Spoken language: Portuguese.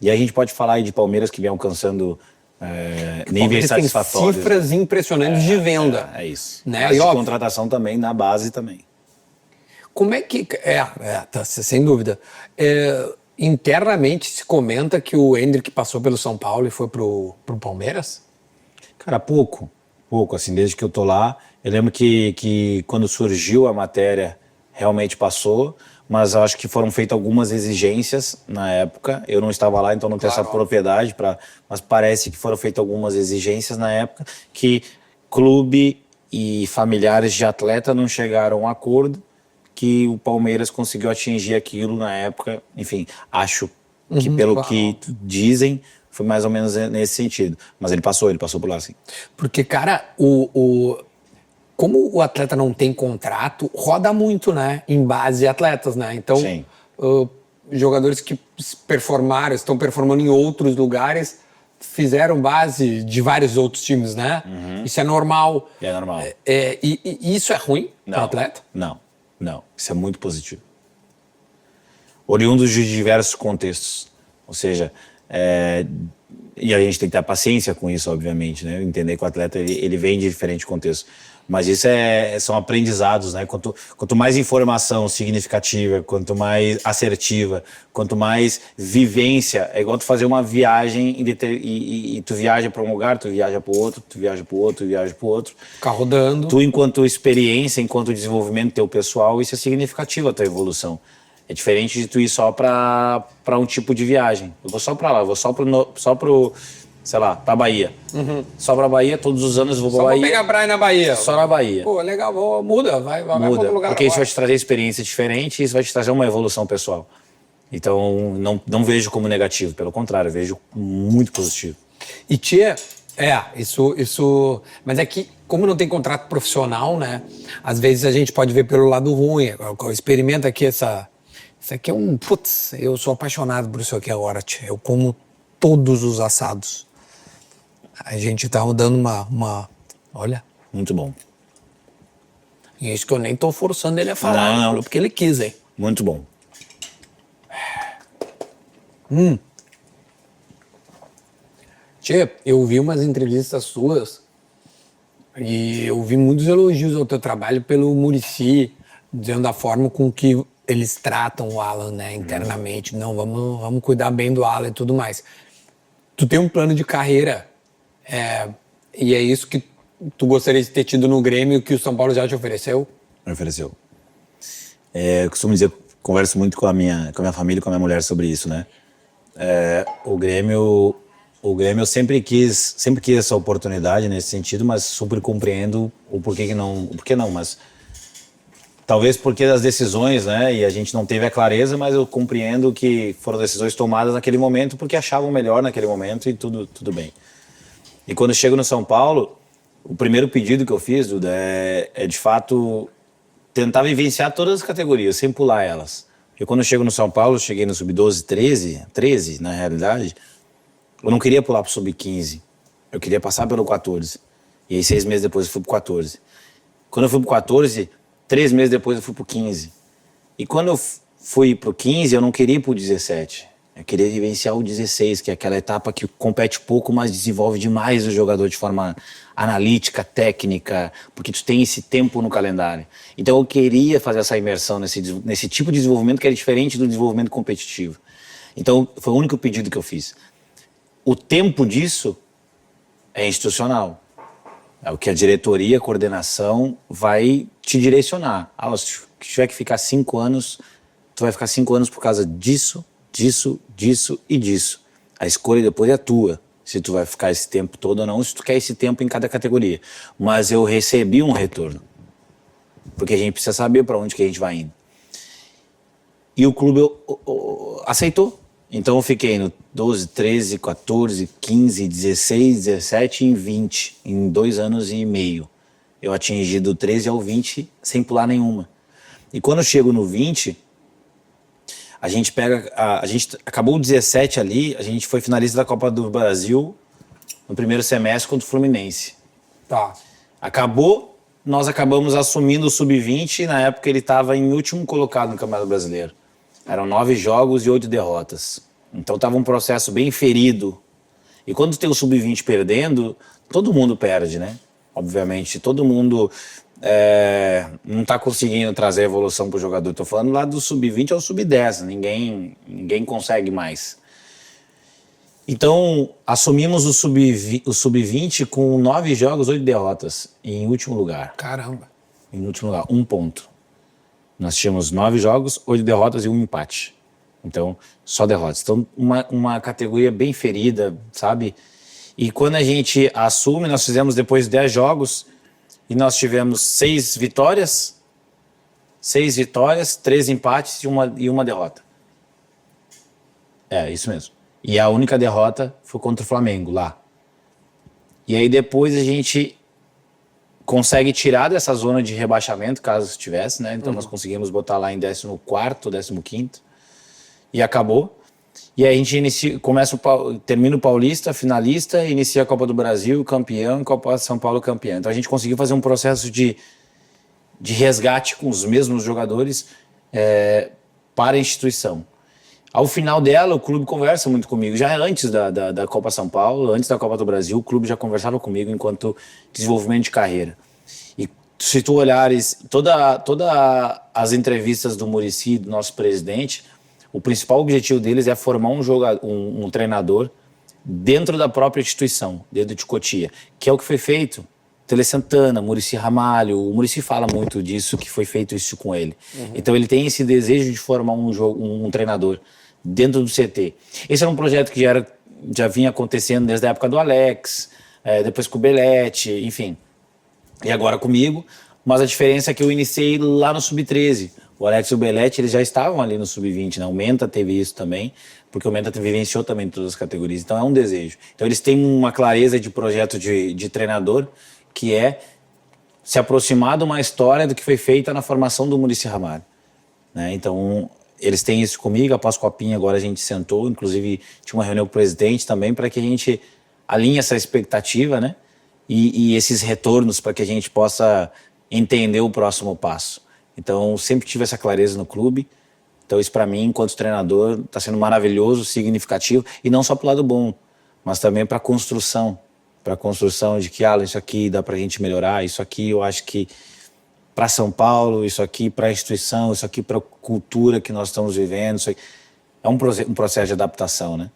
E aí a gente pode falar aí de Palmeiras que vem alcançando níveis satisfatórios. Tem cifras impressionantes de venda. É isso. Né? Mas de contratação também, na base também. Como é que... tá, sem dúvida. Internamente se comenta que o Endrick passou pelo São Paulo e foi pro Palmeiras? Cara, pouco, assim, desde que eu tô lá. Eu lembro que quando surgiu a matéria, realmente passou, mas eu acho que foram feitas algumas exigências na época. Eu não estava lá, então não tenho essa propriedade, mas parece que foram feitas algumas exigências na época que clube e familiares de atleta não chegaram a um acordo, que o Palmeiras conseguiu atingir aquilo na época. Enfim, acho que pelo que dizem, foi mais ou menos nesse sentido. Mas ele passou por lá, sim. Porque, cara, como o atleta não tem contrato, roda muito, né? Em base de atletas, né? Então, jogadores que estão performando em outros lugares, fizeram base de vários outros times, né? Isso é normal. É normal. E isso é ruim para o atleta? Não. Isso é muito positivo. Oriundos de diversos contextos. Ou seja, e a gente tem que ter paciência com isso, obviamente, né? Entender que o atleta ele vem de diferentes contextos. Mas isso são aprendizados, né? Quanto mais informação significativa, quanto mais assertiva, quanto mais vivência, é igual tu fazer uma viagem e tu viaja para um lugar, tu viaja para o outro, tu viaja para o outro, tu viaja para o outro. Ficar rodando. Tu, enquanto experiência, enquanto desenvolvimento teu pessoal, isso é significativo a tua evolução. É diferente de tu ir só para um tipo de viagem. Eu vou só para lá, eu vou só pro sei lá, pra Bahia. Só pra Bahia, todos os anos eu vou pra Bahia. Só pra pegar praia na Bahia. Só na Bahia. Pô, legal, muda, vai pra outro lugar. Porque isso vai te trazer experiência diferente e isso vai te trazer uma evolução pessoal. Então, não vejo como negativo, pelo contrário, vejo muito positivo. E tia, isso... Mas é que, como não tem contrato profissional, né? Às vezes a gente pode ver pelo lado ruim. Experimenta aqui isso aqui é um... Putz, eu sou apaixonado por isso aqui agora, tia. Eu como todos os assados. A gente tá dando uma... Olha. Muito bom. E isso que eu nem tô forçando ele a falar. Não. Porque ele quis, hein? Muito bom. Tchê, eu vi umas entrevistas suas e eu vi muitos elogios ao teu trabalho pelo Muricy, dizendo da forma com que eles tratam o Alan, né, internamente. Não, vamos cuidar bem do Alan e tudo mais. Tu tem um plano de carreira e é isso que tu gostaria de ter tido no Grêmio que o São Paulo já te ofereceu? Me ofereceu. Eu costumo dizer, converso muito com a minha família e com a minha mulher sobre isso, né? O Grêmio eu sempre quis essa oportunidade nesse sentido, mas super compreendo o porquê não, mas talvez porque das decisões, né? E a gente não teve a clareza, mas eu compreendo que foram decisões tomadas naquele momento porque achavam melhor naquele momento e tudo bem. E quando eu chego no São Paulo, o primeiro pedido que eu fiz, Duda, é de fato tentar vivenciar todas as categorias, sem pular elas. Porque quando eu chego no São Paulo, eu cheguei no Sub-12, 13 na realidade, eu não queria pular pro Sub-15, eu queria passar pelo 14. E aí 6 meses depois eu fui pro 14. Quando eu fui pro 14, 3 meses depois eu fui pro 15. E quando eu fui pro 15, eu não queria ir pro 17. Eu queria vivenciar o 16, que é aquela etapa que compete pouco, mas desenvolve demais o jogador de forma analítica, técnica, porque tu tem esse tempo no calendário. Então eu queria fazer essa imersão nesse tipo de desenvolvimento que é diferente do desenvolvimento competitivo. Então foi o único pedido que eu fiz. O tempo disso é institucional. É o que a diretoria, a coordenação vai te direcionar. Se tiver que ficar 5 anos, tu vai ficar 5 anos por causa disso e disso. A escolha depois é tua, se tu vai ficar esse tempo todo ou não, se tu quer esse tempo em cada categoria. Mas eu recebi um retorno, porque a gente precisa saber para onde que a gente vai indo. E o clube aceitou. Então eu fiquei no 12, 13, 14, 15, 16, 17 e 20, em 2 anos e meio. Eu atingi do 13 ao 20 sem pular nenhuma. E quando eu chego no 20... A gente acabou o 17 ali, a gente foi finalista da Copa do Brasil no primeiro semestre contra o Fluminense. Tá. Acabou, nós acabamos assumindo o Sub-20 e na época ele estava em último colocado no Campeonato Brasileiro. Eram 9 jogos e 8 derrotas. Então estava um processo bem ferido. E quando tem o sub-20 perdendo, todo mundo perde, né? Obviamente, todo mundo não está conseguindo trazer evolução para o jogador. Estou falando lá do sub-20 ao sub-10, ninguém consegue mais. Então, assumimos o sub-20 com 9 jogos, 8 derrotas, em último lugar. Caramba. Em último lugar, 1 ponto. Nós tínhamos 9 jogos, 8 derrotas e 1 empate. Então, só derrotas. Então, uma categoria bem ferida, sabe? E quando a gente assume, nós fizemos depois 10 jogos e nós tivemos 6 vitórias, 3 empates e uma derrota. É, isso mesmo. E a única derrota foi contra o Flamengo, lá. E aí depois a gente consegue tirar dessa zona de rebaixamento, caso estivesse, né? Então nós conseguimos botar lá em 14º, 15º. E acabou. E aí a gente termina o Paulista, finalista, inicia a Copa do Brasil, campeão, e Copa de São Paulo, campeão. Então a gente conseguiu fazer um processo de resgate com os mesmos jogadores para a instituição. Ao final dela, o clube conversa muito comigo. Já antes da Copa São Paulo, antes da Copa do Brasil, o clube já conversava comigo enquanto desenvolvimento de carreira. E se tu olhares todas as entrevistas do Muricy, do nosso presidente, o principal objetivo deles é formar um treinador dentro da própria instituição, dentro de Cotia, que é o que foi feito. Tele Santana, Muricy Ramalho, o Muricy fala muito disso, que foi feito isso com ele. Então ele tem esse desejo de formar um treinador dentro do CT. Esse era um projeto que já vinha acontecendo desde a época do Alex, depois com o Belletti, enfim. E agora comigo, mas a diferença é que eu iniciei lá no Sub-13. O Alex e o Belletti, eles já estavam ali no Sub-20, né? O Menta teve isso também, porque o Menta vivenciou também todas as categorias. Então é um desejo. Então eles têm uma clareza de projeto de treinador, que é se aproximar de uma história do que foi feita na formação do Muricy Ramalho, né? Então eles têm isso comigo. Após Copinha, agora a gente sentou, inclusive tinha uma reunião com o presidente também, para que a gente alinhe essa expectativa, né? E esses retornos, para que a gente possa entender o próximo passo. Então sempre tive essa clareza no clube. Então isso para mim, enquanto treinador, está sendo maravilhoso, significativo, e não só para o lado bom, mas também para a construção de que, isso aqui dá para a gente melhorar, isso aqui eu acho que para São Paulo, isso aqui para a instituição, isso aqui para a cultura que nós estamos vivendo, isso aqui é um processo de adaptação, né?